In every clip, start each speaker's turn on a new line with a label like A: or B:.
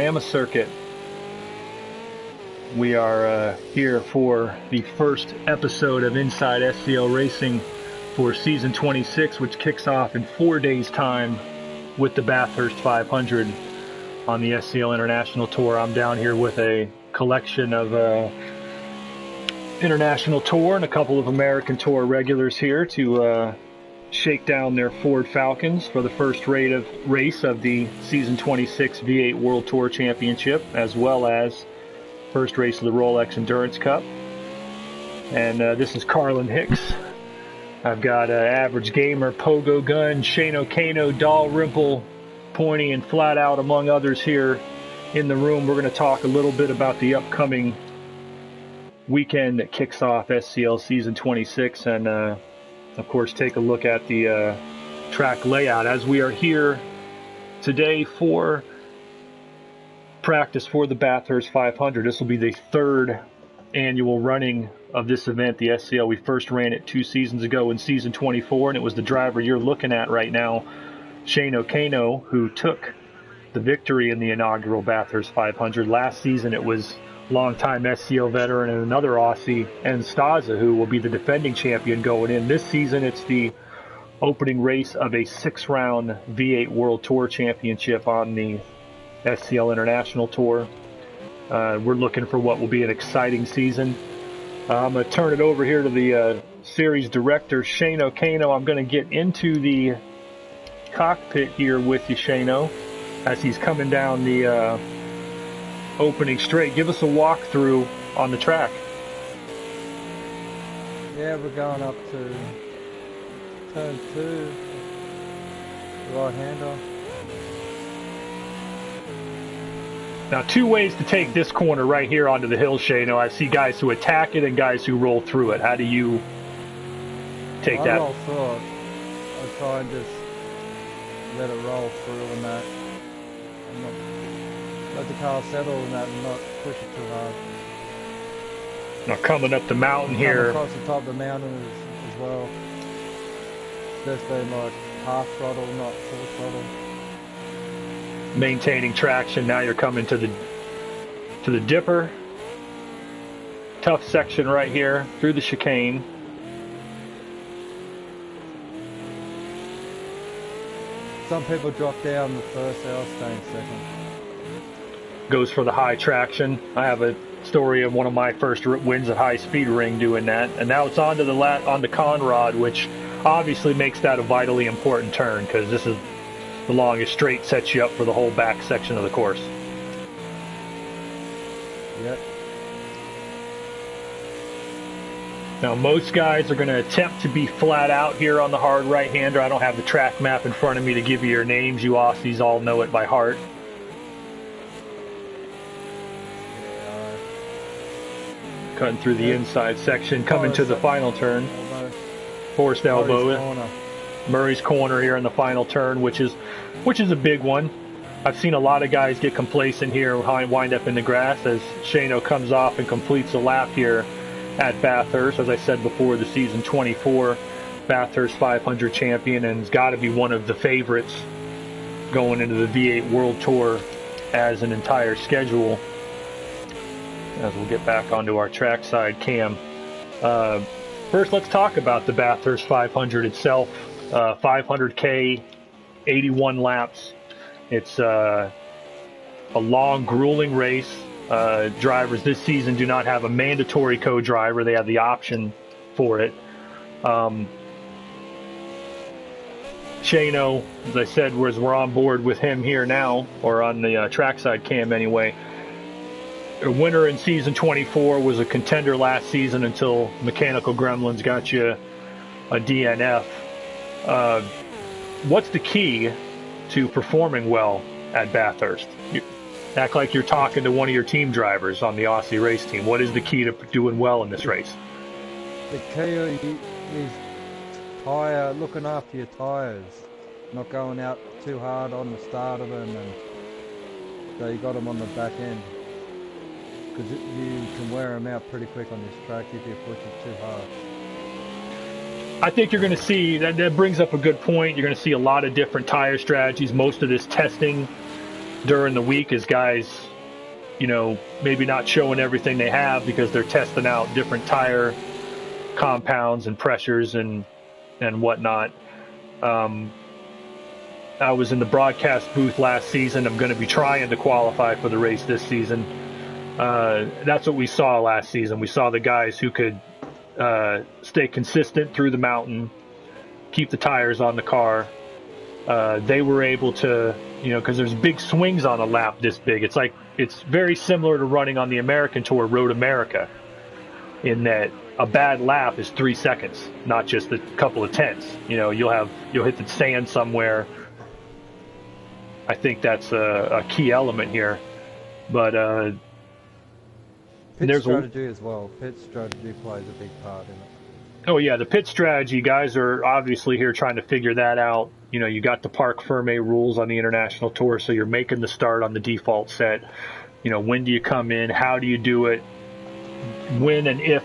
A: panorama circuit. We are here for the first episode of Inside SCL Racing for season 26, which kicks off in 4 days' time with the Bathurst 500 on the SCL International Tour. I'm down here with a collection of International Tour and a couple of American Tour regulars here to shake down their Ford Falcons for the first race of the season 26 V8 World Tour Championship, as well as first race of the Rolex Endurance Cup. And this is Carlin Hicks. I've got Average Gamer, Pogo Gun, Shano Kano, Dalrymple, Pointy, and Flat Out, among others here in the room. We're going to talk a little bit about the upcoming weekend that kicks off SCL season 26, and of course take a look at the track layout as we are here today for practice for the Bathurst 500. This will be the third annual running of this event, the SCL. We first ran it 2 seasons ago in season 24, and it was the driver you're looking at right now, Shano Kano, who took the victory in the inaugural Bathurst 500. Last season it was longtime SCL veteran and another Aussie, Enstaza, who will be the defending champion going in. This season it's the opening race of a 6-round V8 World Tour Championship on the SCL International Tour. We're looking for what will be an exciting season. I'm going to turn it over here to the series director, Shano Kano. I'm going to get into the cockpit here with you, Shano, as he's coming down the opening straight. Give us a walkthrough on the track.
B: Yeah, we're going up to turn 2, right-hander.
A: Now, 2 ways to take this corner right here onto the hill, Shano. I see guys who attack it and guys who roll through it. How do you take that?
B: I roll through it. I try and just let it roll through and that. I'm not, let the car settle and that, and not push it too hard.
A: Now, coming up the mountain here.
B: Across the top of the mountain as well. Just being like half throttle, not full throttle.
A: Maintaining traction. Now you're coming to the dipper. Tough section right here through the chicane.
B: Some people drop down the first, I was staying second.
A: Goes for the high traction. I have a story of one of my first wins at High Speed Ring doing that, and now it's onto the Conrod, which obviously makes that a vitally important turn, because this is the longest straight, sets you up for the whole back section of the course.
B: Yep.
A: Now, most guys are going to attempt to be flat out here on the hard right-hander. I don't have the track map in front of me to give you your names. You Aussies all know it by heart. Cutting through the inside section, coming to the final turn. Forced elbow. Murray's corner here in the final turn, which is a big one. I've seen a lot of guys get complacent here and wind up in the grass as Shano comes off and completes a lap here at Bathurst. As I said before, the season 24 Bathurst 500 champion, and has got to be one of the favorites going into the V8 World Tour as an entire schedule. As we'll get back onto our trackside cam. First, let's talk about the Bathurst 500 itself. 500K, 81 laps. It's a long, grueling race. Drivers this season do not have a mandatory co-driver. They have the option for it. Shano, as I said, we're on board with him here now, or on the trackside cam anyway. A winner in season 24, was a contender last season until Mechanical Gremlins got you a DNF. What's the key to performing well at Bathurst? You act like you're talking to one of your team drivers on the Aussie race team. What is the key to doing well in this race?
B: The key is looking after your tyres, not going out too hard on the start of them, and so you got them on the back end. Because you can wear them out pretty quick on this track if you push it too hard.
A: I think you're going to see, that brings up a good point. You're going to see a lot of different tire strategies. Most of this testing during the week as guys, maybe not showing everything they have because they're testing out different tire compounds and pressures and whatnot. I was in the broadcast booth last season. I'm going to be trying to qualify for the race this season. That's what we saw last season. We saw the guys who could stay consistent through the mountain, keep the tires on the car. They were able to, because there's big swings on a lap this big. It's very similar to running on the American Tour Road America, in that a bad lap is 3 seconds, not just a couple of tenths. You'll hit the sand somewhere. I think that's a key element here. But
B: pit strategy as well. Pit strategy plays a big part in it.
A: Oh yeah, the pit strategy, guys are obviously here trying to figure that out. You got the Parc Fermé rules on the International Tour, so you're making the start on the default set. When do you come in? How do you do it? When and if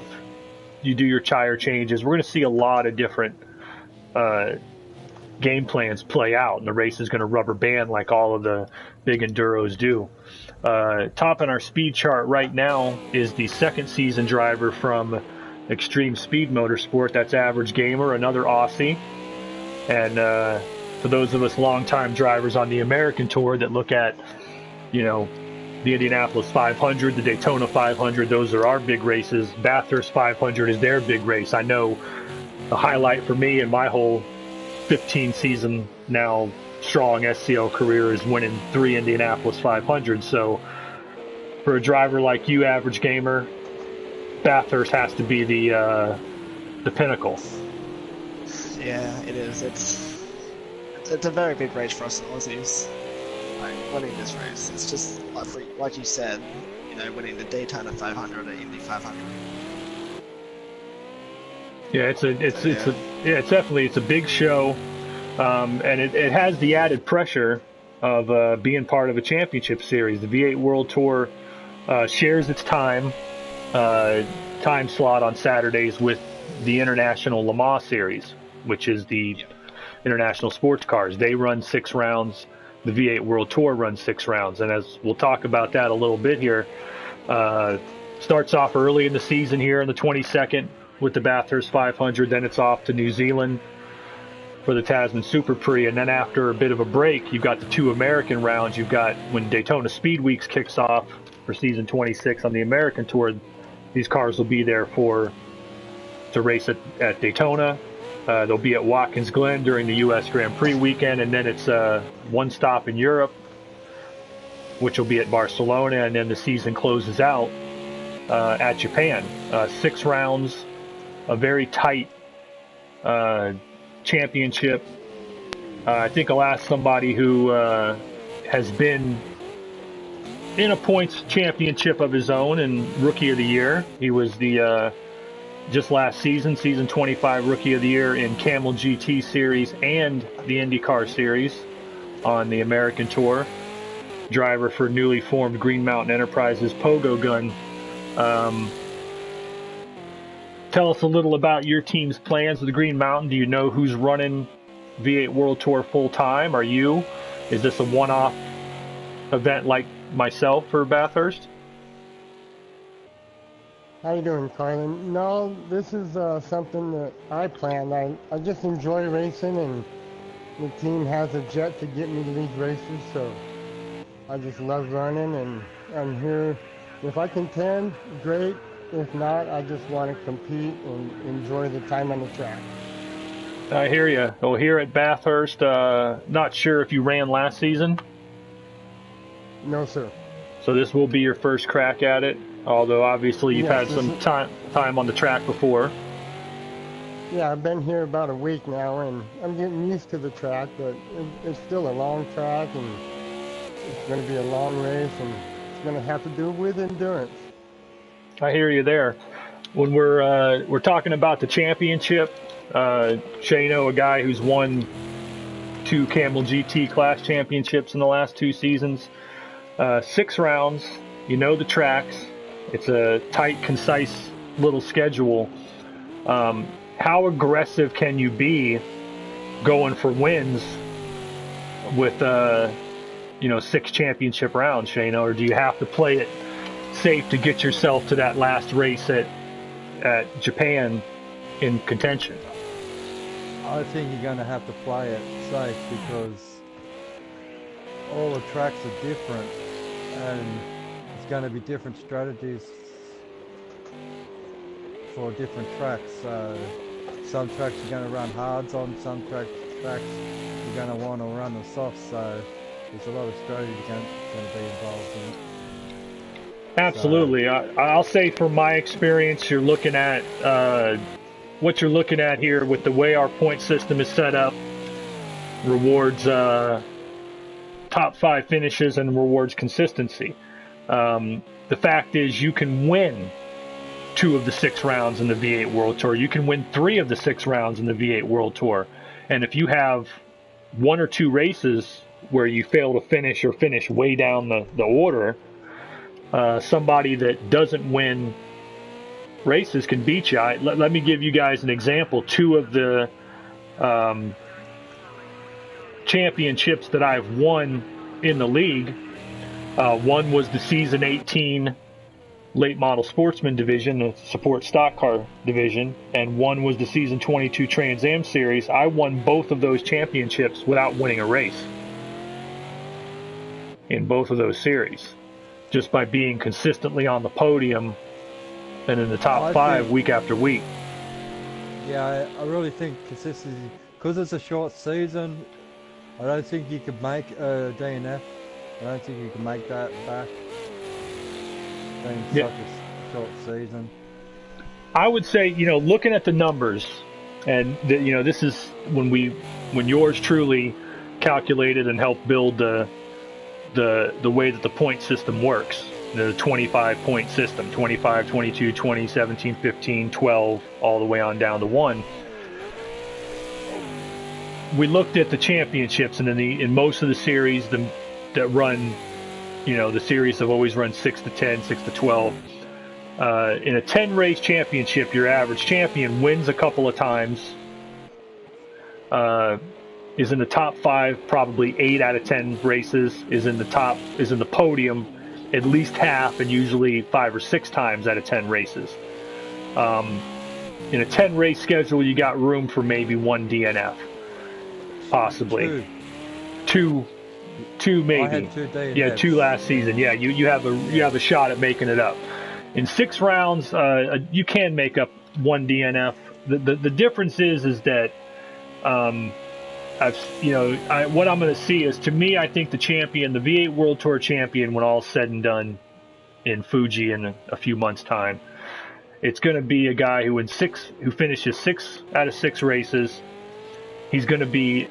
A: you do your tire changes. We're going to see a lot of different game plans play out, and the race is going to rubber band like all of the big enduros do. Topping our speed chart right now is the second season driver from Extreme Speed Motorsport. That's Average Gamer, another Aussie. And for those of us longtime drivers on the American Tour that look at, the Indianapolis 500, the Daytona 500, those are our big races. Bathurst 500 is their big race. I know the highlight for me in my whole 15 season now strong SCL career is winning 3 Indianapolis 500. So for a driver like you, Average Gamer, Bathurst has to be the pinnacle.
C: Yeah, it is. It's a very big race for us Aussies. Winning this race, it's just like you said, winning the Daytona 500 or Indy 500.
A: Yeah, it's a big show, and it has the added pressure of being part of a championship series. The V8 World Tour shares its time slot on Saturdays with the International Le Mans Series, which is the international sports cars. They run 6 rounds. The V8 World Tour runs 6 rounds. And as we'll talk about that a little bit here, starts off early in the season here on the 22nd with the Bathurst 500. Then it's off to New Zealand for the Tasman Super Prix. And then after a bit of a break, you've got the 2 American rounds. You've got when Daytona Speed Weeks kicks off for season 26 on the American Tour. These cars will be there to race at Daytona. They'll be at Watkins Glen during the U.S. Grand Prix weekend, and then it's one stop in Europe, which will be at Barcelona, and then the season closes out at Japan. 6 rounds, a very tight championship. I think I'll ask somebody who has been in a points championship of his own and Rookie of the Year. He was the just last season 25 Rookie of the Year in Camel GT Series and the IndyCar Series on the American Tour. Driver for newly formed Green Mountain Enterprises Pogo Gun. Tell us a little about your team's plans with the Green Mountain. Do you know who's running V8 World Tour full time? Are you? Is this a one-off event like myself for Bathurst?
D: How you doing, Carlin? No, this is something that I planned. I just enjoy racing, and the team has a jet to get me to these races, so I just love running, and I'm here. If I contend, great. If not, I just want to compete and enjoy the time on the track.
A: I hear you. Well, here at Bathurst, not sure if you ran last season?
D: No, sir.
A: So this will be your first crack at it? Although obviously you've had some time on the track before.
D: Yeah, I've been here about a week now, and I'm getting used to the track, but it's still a long track, and it's going to be a long race, and it's going to have to do with endurance.
A: I hear you there. When we're talking about the championship, Shano, a guy who's won 2 Camel GT class championships in the last 2 seasons, 6 rounds, the tracks. It's a tight, concise little schedule. How aggressive can you be going for wins with 6 championship rounds, Shayna, or do you have to play it safe to get yourself to that last race at Japan in contention?
B: I think you're going to have to play it safe because all the tracks are different and it's going to be different strategies for different tracks. So some tracks you're going to run hards on, some tracks you're going to want to run the softs. So there's a lot of strategy going to be involved in it.
A: Absolutely. I'll say from my experience, you're looking at what you're looking at here with the way our point system is set up rewards top 5 finishes and rewards consistency. The fact is you can win 2 of the 6 rounds in the V8 World Tour. You can win 3 of the 6 rounds in the V8 World Tour. And if you have 1 or 2 races where you fail to finish or finish way down the order, somebody that doesn't win races can beat you. Let me give you guys an example. 2 of the championships that I've won in the league. One was the season 18 late model sportsman division, the support stock car division, and one was the season 22 Trans Am series. I won both of those championships without winning a race in both of those series, just by being consistently on the podium and in the top 5 week after week.
B: Yeah, I really think consistency, because it's a short season, I don't think you could make a DNF. I don't think you can make that back being such a short season.
A: I would say, looking at the numbers, and this is when yours truly calculated and helped build the way that the point system works, the 25-point system, 25, 22, 20, 17, 15, 12, all the way on down to 1. We looked at the championships, and in most of the series that run, the series have always run 6 to 10, 6 to 12. In a 10-race championship, your average champion wins a couple of times, is in the top 5 probably 8 out of 10 races, is in the podium at least half, and usually 5 or 6 times out of 10 races. In a 10-race schedule, you got room for maybe 1 DNF, possibly. Two maybe.
B: I had 2 DNFs.
A: Yeah, 2 last season. Yeah, you have a shot at making it up. In 6 rounds, you can make up 1 DNF. The difference is that what I'm going to see is, to me, I think the champion, the V8 World Tour champion, when all's said and done in Fuji in a few months' time, it's going to be a guy who finishes 6 out of 6 races. He's going to be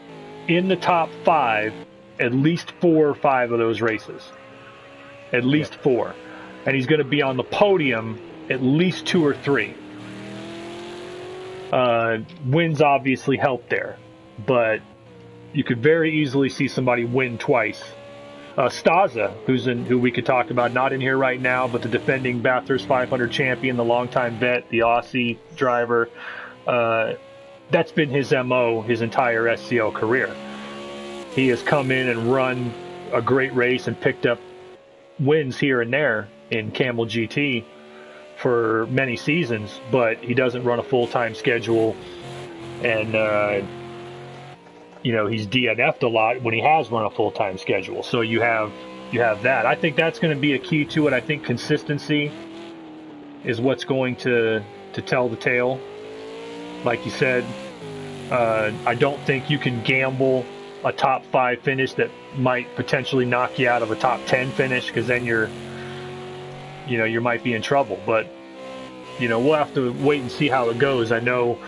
A: in the top 5 at least 4 or 5 of those races. At least 4. And he's going to be on the podium at least 2 or 3. Wins obviously help there, but you could very easily see somebody win twice. Staza, who we could talk about, not in here right now, but the defending Bathurst 500 champion, the longtime vet, the Aussie driver, that's been his MO his entire SCL career. He has come in and run a great race and picked up wins here and there in Camel GT for many seasons, but he doesn't run a full-time schedule, and he's DNF'd a lot when he has run a full-time schedule. So you have that. I think that's going to be a key to it. I think consistency is what's going to tell the tale. Like you said, I don't think you can gamble a top 5 finish that might potentially knock you out of a top 10 finish, because then you might be in trouble. But we'll have to wait and see how it goes. I know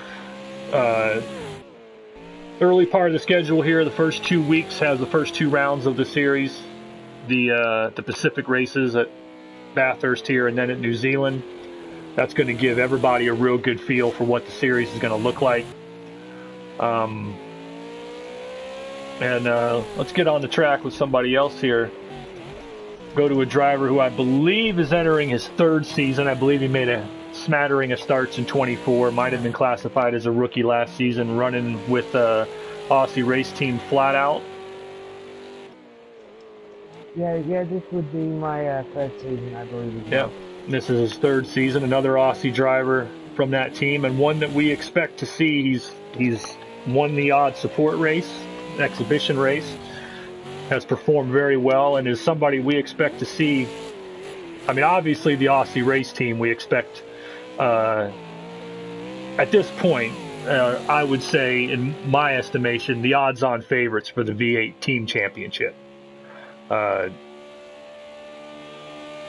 A: early part of the schedule here, the first 2 weeks has the first 2 rounds of the series, the Pacific races at Bathurst here and then at New Zealand. That's going to give everybody a real good feel for what the series is going to look like. Let's get on the track with somebody else here. Go to a driver who I believe is entering his 3rd season. I believe he made a smattering of starts in 24. Might have been classified as a rookie last season, running with Aussie race team Flat Out.
E: Yeah, this would be my third season, I believe. As well.
A: This is his third season. Another Aussie driver from that team, and one that we expect to see. He's won the odd support race, exhibition race, has performed very well, and is somebody we expect to see. I mean, obviously the Aussie race team we expect at this point. I would say, in my estimation, the odds-on favorites for the V8 team championship.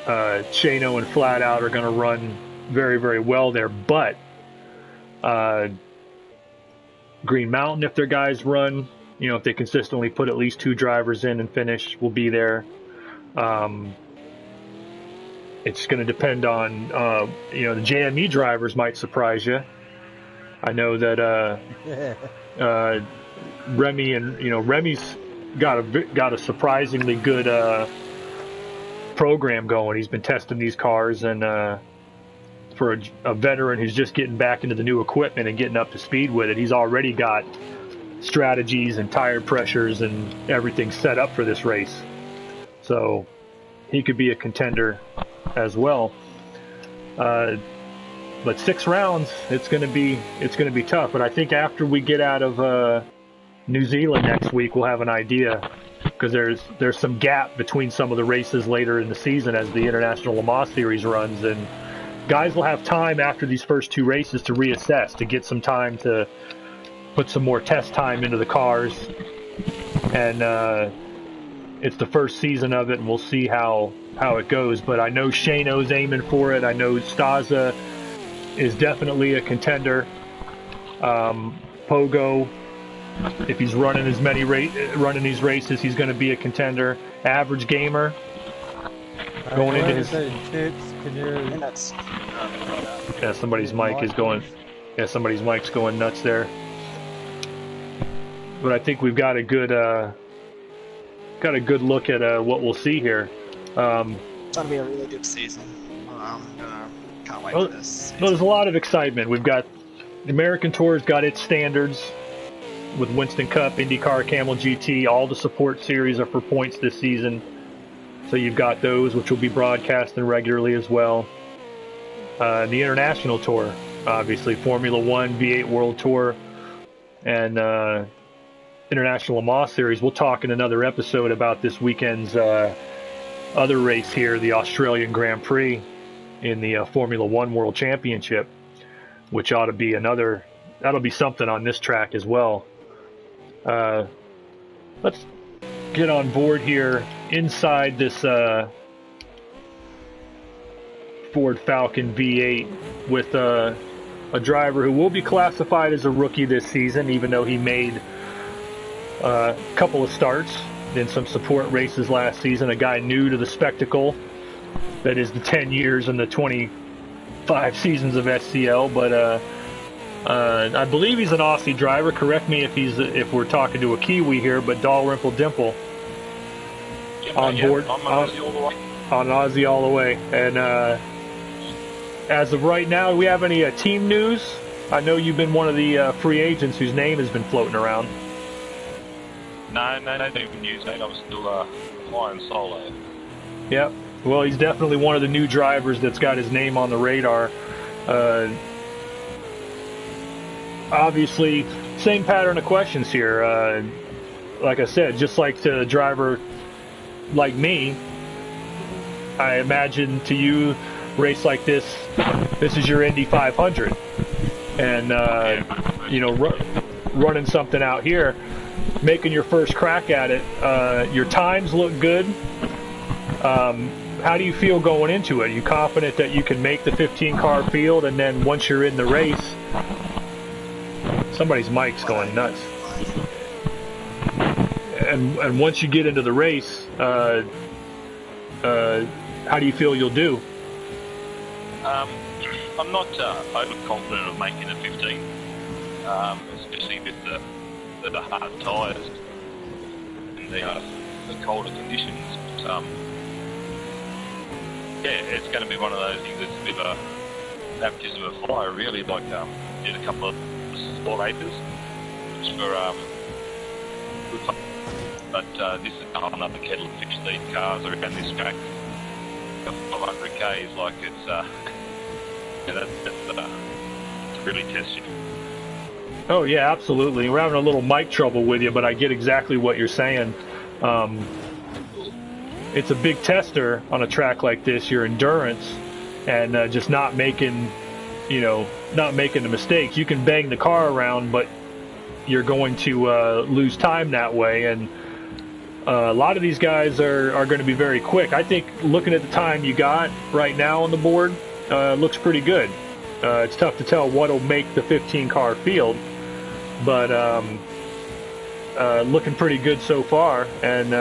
A: Shano and Flat Out are going to run very, very well there, but Green Mountain, if their guys run, if they consistently put at least 2 drivers in and finish, will be there. It's going to depend on, the JME drivers might surprise you. I know that Remy and Remy's got a surprisingly good program going. He's been testing these cars, and for a veteran who's just getting back into the new equipment and getting up to speed with it, he's already got strategies and tire pressures and everything set up for this race. So he could be a contender as well. But 6 rounds, it's going to be tough. But I think after we get out of New Zealand next week, we'll have an idea, because there's some gap between some of the races later in the season as the International Le Mans Series runs, and guys will have time after these first 2 races to reassess, to get some time to put some more test time into the cars. And it's the first season of it, and we'll see how it goes. But I know Shano's aiming for it. I know Staza is definitely a contender. Pogo, if he's running running these races, he's going to be a contender. Average Gamer going into his. Yeah, somebody's mic is going. Yeah, somebody's mic's going nuts there. But I think we've got a good look at what we'll see here.
C: It's going to be a really good season. Can't wait for this.
A: There's a lot of excitement. We've got the American Tour's got its standards with Winston Cup, IndyCar, Camel GT. All the support series are for points this season. So you've got those, which will be broadcasting regularly as well. The International Tour, obviously, Formula One, V8 World Tour, and International Le Mans Series. We'll talk in another episode about this weekend's other race here, the Australian Grand Prix in the Formula One World Championship, which ought to be that'll be something on this track as well. Let's get on board here inside this Ford Falcon V8 with a driver who will be classified as a rookie this season, even though he made a couple of starts in some support races last season. A guy new to the spectacle that is the 10 years and the 25 seasons of SCL, but I believe he's an Aussie driver. Correct me if we're talking to a Kiwi here, but Dalrymple Dimple on board
F: on
A: Aussie all the way. And as of right now, do we have any team news? I know you've been one of the free agents whose name has been floating around.
F: No team news, mate. I'm still flying solo.
A: Yep. Well, he's definitely one of the new drivers that's got his name on the radar. Obviously, same pattern of questions here. Like I said, just like the driver like me, I imagine to you, race like this is your Indy 500. And, running something out here, making your first crack at it, your times look good. How do you feel going into it? Are you confident that you can make the 15-car field, and then once you're in the race, somebody's mic's going nuts. And once you get into the race, how do you feel you'll do?
F: I'm not overconfident of making the 15, especially with the hard tyres and the colder conditions. It's going to be one of those things that's a bit of a baptism of fire, really. Like, did a couple of sport races, just for But this is another kettle of fish. These cars around this track, 500 k's, like it's to really test you.
A: Oh yeah, absolutely. We're having a little mic trouble with you, but I get exactly what you're saying. It's a big tester on a track like this, your endurance, and just not making the mistakes. You can bang the car around, but you're going to lose time that way. And a lot of these guys are going to be very quick. I think looking at the time you got right now on the board, looks pretty good. It's tough to tell what'll make the 15-car field, but looking pretty good so far. And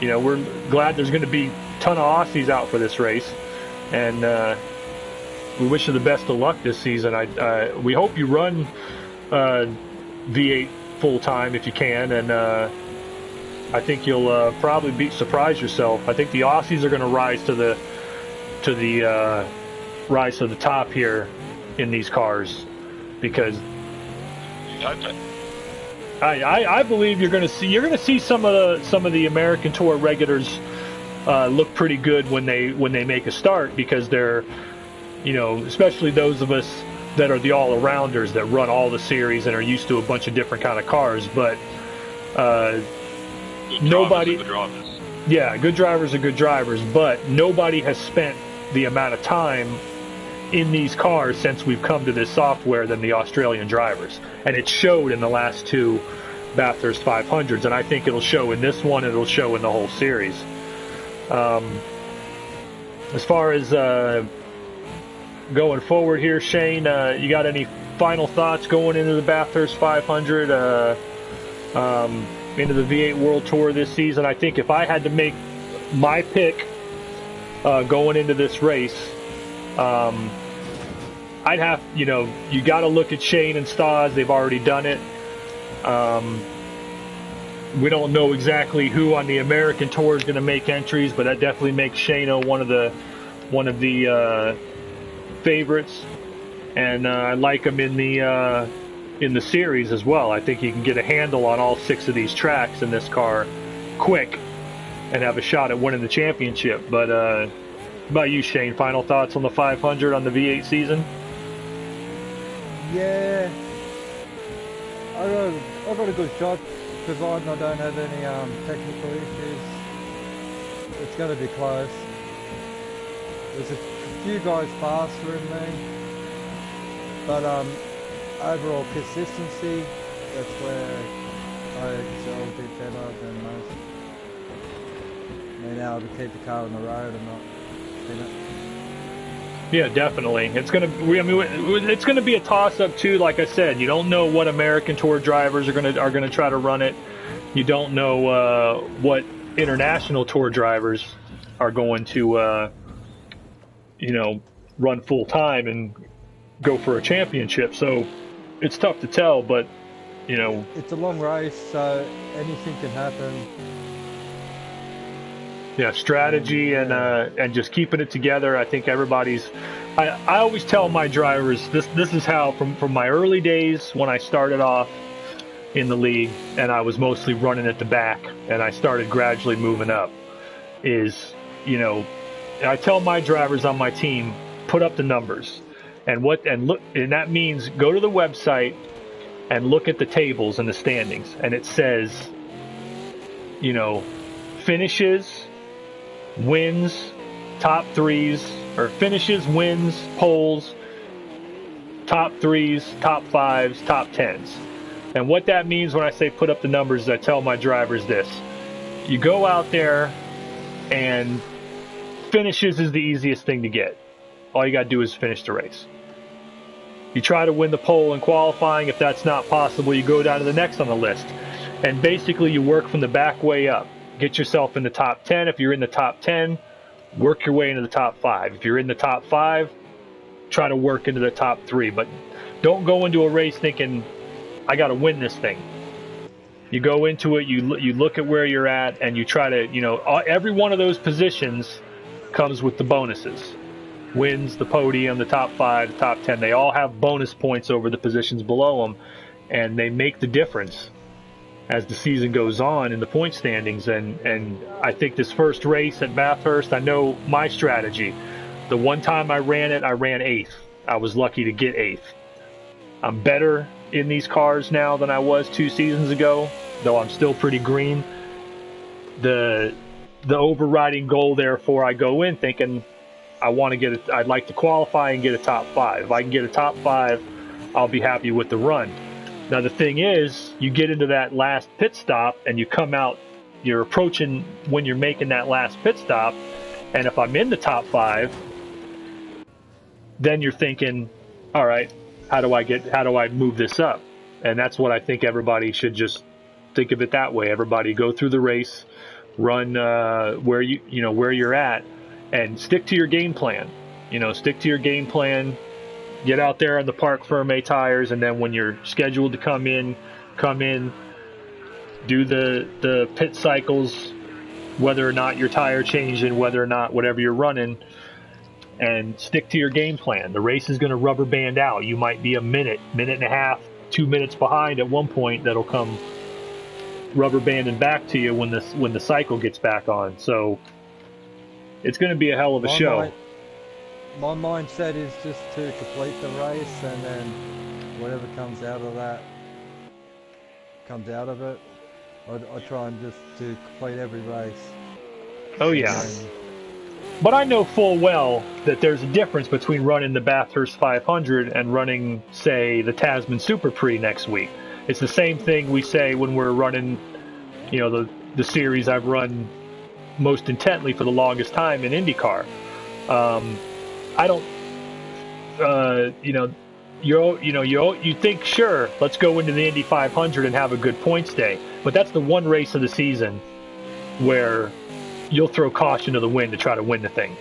A: we're glad there's going to be a ton of Aussies out for this race, and we wish you the best of luck this season. We hope you run V8 full time if you can, and I think you'll probably surprise yourself. I think the Aussies are going to rise to the top here in these cars, because I believe you're going to see some of the American Tour regulars look pretty good when they make a start, because they're, especially those of us that are the all-arounders that run all the series and are used to a bunch of different kind of cars. But nobody,
F: good drivers.
A: Yeah, good drivers are good drivers, but nobody has spent the amount of time in these cars since we've come to this software than the Australian drivers, and it showed in the last two Bathurst 500s, and I think it'll show in this one, and it'll show in the whole series. As far as going forward here, Shane, you got any final thoughts going into the Bathurst 500, into the V8 World Tour this season? I think if I had to make my pick going into this race, I'd have, you got to look at Shane and Stas. They've already done it. We don't know exactly who on the American Tour is going to make entries, but that definitely makes Shane one of the favorites, and I like him in the series as well. I think he can get a handle on all 6 of these tracks in this car quick and have a shot at winning the championship. But how about you, Shane? Final thoughts on the 500 on the V8 season?
B: Yeah, I got a good shot, provided I don't have any technical issues. It's going to be close. There's a few guys faster than me, but overall consistency, that's where I excel a bit better than most. Being able to keep the car on the road and not spin it.
A: Yeah, definitely. It's gonna be a toss-up too. Like I said, you don't know what American Tour drivers are gonna try to run it. You don't know what international Tour drivers are going to run full time and go for a championship. So it's tough to tell, but
B: it's a long race, so anything can happen.
A: Yeah, strategy and just keeping it together. I think everybody's. I always tell my drivers this is how from my early days when I started off in the league and I was mostly running at the back and I started gradually moving up. I tell my drivers on my team, put up the numbers, and that means go to the website and look at the tables and the standings, and it says, finishes, wins, top threes, or finishes, wins, poles, top threes, top fives, top tens. And what that means when I say put up the numbers is I tell my drivers this. You go out there and finishes is the easiest thing to get. All you got to do is finish the race. You try to win the pole in qualifying. If that's not possible, you go down to the next on the list. And basically you work from the back way up. Get yourself in the top 10. If you're in the top 10, work your way into the top 5. If you're in the top 5, try to work into the top 3. But don't go into a race thinking, I got to win this thing. You go into it, you look at where you're at, and you try to, every one of those positions comes with the bonuses. Wins, the podium, the top 5, the top 10. They all have bonus points over the positions below them, and they make the difference as the season goes on in the point standings. And I think this first race at Bathurst, I know my strategy. The one time I ran it, I ran 8th. I was lucky to get 8th. I'm better in these cars now than I was 2 seasons ago, though I'm still pretty green. The overriding goal, therefore, I go in thinking I want to get it. I'd like to qualify and get a top 5. If I can get a top 5, I'll be happy with the run. Now the thing is, you get into that last pit stop and you come out. You're approaching when you're making that last pit stop, and if I'm in the top 5, then you're thinking, all right, how do I move this up? And that's what I think everybody should just think of it that way. Everybody go through the race, run where you're at, and stick to your game plan. Stick to your game plan. Get out there on the Park Ferme tires, and then when you're scheduled to come in, do the pit cycles, whether or not your tire changing, whether or not whatever you're running, and stick to your game plan. The race is going to rubber band out. You might be a minute and a half, 2 minutes behind at one point. That'll come rubber banding back to you when the cycle gets back on. So it's going to be a hell of a show.
B: My mindset is just to complete the race, and then whatever comes out of it. I try and just to complete every race.
A: Oh yeah. But I know full well that there's a difference between running the Bathurst 500 and running, say, the Tasman Super Prix next week. It's the same thing we say when we're running, the series I've run most intently for the longest time in IndyCar. I don't, you think, sure, let's go into the Indy 500 and have a good points day. But that's the one race of the season where you'll throw caution to the wind to try to win the thing.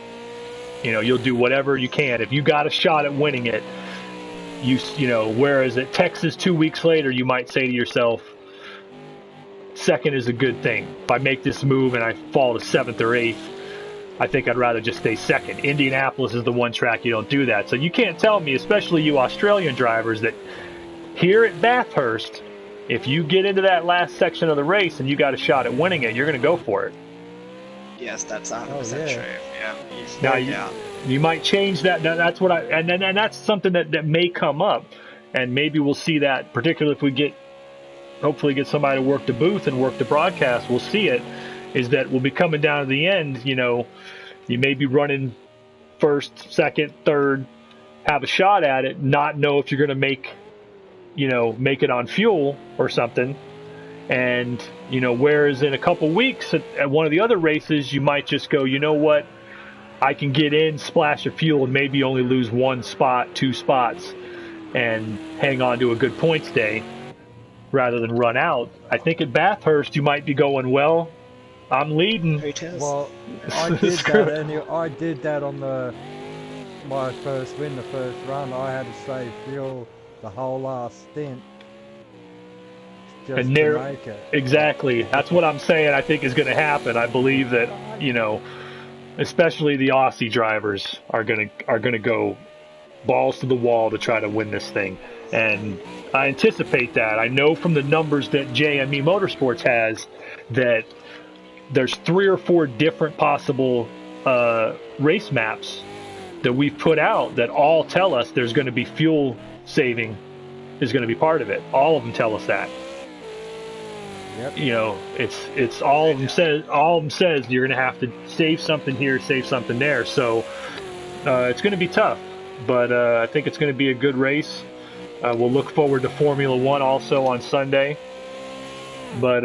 A: You'll do whatever you can. If you got a shot at winning it, whereas at Texas 2 weeks later, you might say to yourself, second is a good thing. If I make this move and I fall to 7th or 8th, I think I'd rather just stay second. Indianapolis is the one track you don't do that. So you can't tell me, especially you Australian drivers, that here at Bathurst, if you get into that last section of the race and you got a shot at winning it, you're going to go for it.
C: Yes, that's 100% true. Yeah.
A: Now you might change that. That's what and that's something that may come up, and maybe we'll see that, particularly if we hopefully get somebody to work the booth and work the broadcast. We'll see it. Is that we'll be coming down to the end. You may be running first, second, third, have a shot at it, not know if you're going to make it on fuel or something. And, whereas in a couple weeks at one of the other races, you might just go, you know what, I can get in, splash of fuel, and maybe only lose 1 spot, 2 spots, and hang on to a good points day rather than run out. I think at Bathurst, you might be going, well, I'm leading.
B: Well, I did that, and I did that on my first win, the first run. I had to save fuel the whole last stint just to make it.
A: Exactly. That's what I'm saying I think is going to happen. I believe that, especially the Aussie drivers are going to go balls to the wall to try to win this thing. And I anticipate that. I know from the numbers that JME Motorsports has that there's 3 or 4 different possible race maps that we've put out that all tell us there's going to be fuel saving is going to be part of it. All of them tell us that.
B: Yep.
A: It's all of them says you're going to have to save something here, save something there. So it's going to be tough, but I think it's going to be a good race. We'll look forward to Formula One also on Sunday. But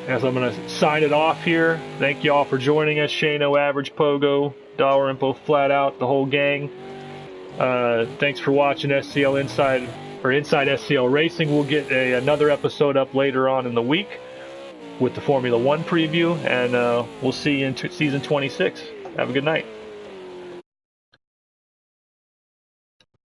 A: as I'm going to sign it off here, thank you all for joining us. Shano, Average, Pogo, Dollar Info, Flat Out, the whole gang. Thanks for watching SCL Inside SCL Racing. We'll get another episode up later on in the week with the Formula One preview, and we'll see you in season 26. Have a good night.